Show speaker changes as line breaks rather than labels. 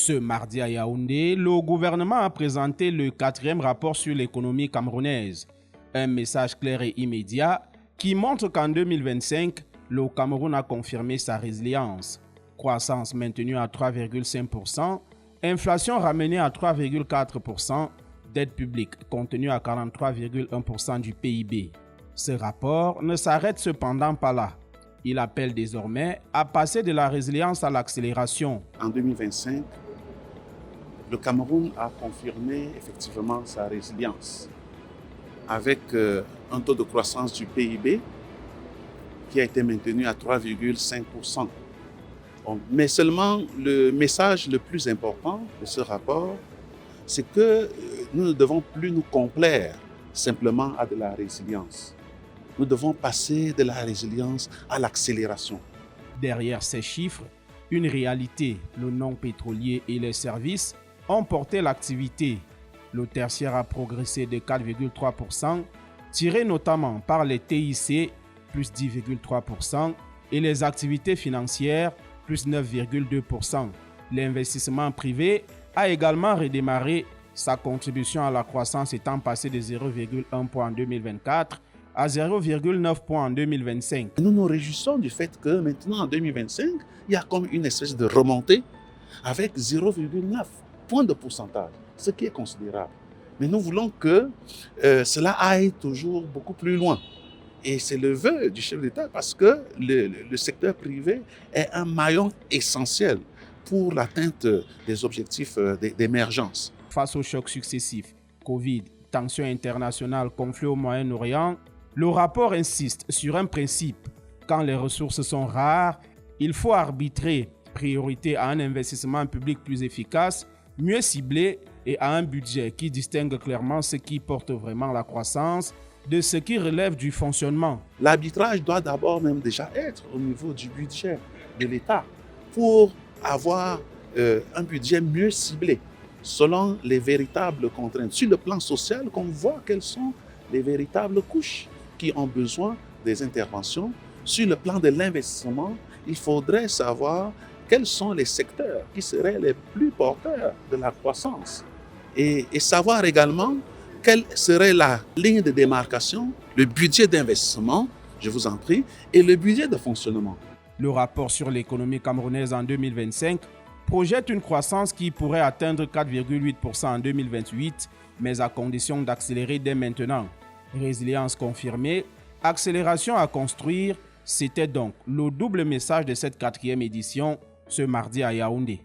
Ce mardi à Yaoundé, le gouvernement a présenté le 4e rapport sur l'économie camerounaise. Un message clair et immédiat qui montre qu'en 2025, le Cameroun a confirmé sa résilience. Croissance maintenue à 3,5%, inflation ramenée à 3,4%, dette publique contenue à 43,1% du PIB. Ce rapport ne s'arrête cependant pas là. Il appelle désormais à passer de la résilience à l'accélération.
En 2025, le Cameroun a confirmé effectivement sa résilience avec un taux de croissance du PIB qui a été maintenu à 3,5%. Mais seulement le message le plus important de ce rapport, c'est que nous ne devons plus nous complaire simplement à de la résilience. Nous devons passer de la résilience à l'accélération.
Derrière ces chiffres, une réalité, le non pétrolier et les services ont porté l'activité. Le tertiaire a progressé de 4,3%, tiré notamment par les TIC, plus 10,3%, et les activités financières, plus 9,2%. L'investissement privé a également redémarré, sa contribution à la croissance étant passée de 0,1 point en 2024 à 0,9 points en 2025.
Nous nous réjouissons du fait que maintenant en 2025, il y a comme une espèce de remontée avec 0,9 points de pourcentage, ce qui est considérable. Mais nous voulons que cela aille toujours beaucoup plus loin. Et c'est le vœu du chef d'État parce que le secteur privé est un maillon essentiel pour l'atteinte des objectifs d'émergence.
Face aux chocs successifs, Covid, tensions internationales, conflits au Moyen-Orient, le rapport insiste sur un principe. Quand les ressources sont rares, il faut arbitrer, priorité à un investissement public plus efficace, mieux ciblé et à un budget qui distingue clairement ce qui porte vraiment la croissance de ce qui relève du fonctionnement.
L'arbitrage doit d'abord même déjà être au niveau du budget de l'État pour avoir un budget mieux ciblé selon les véritables contraintes. Sur le plan social, qu'on voit quelles sont les véritables couches qui ont besoin des interventions. Sur le plan de l'investissement, il faudrait savoir quels sont les secteurs qui seraient les plus porteurs de la croissance et savoir également quelle serait la ligne de démarcation, le budget d'investissement, je vous en prie, et le budget de fonctionnement.
Le rapport sur l'économie camerounaise en 2025 projette une croissance qui pourrait atteindre 4,8% en 2028, mais à condition d'accélérer dès maintenant. Résilience confirmée, accélération à construire, c'était donc le double message de cette 4e édition ce mardi à Yaoundé.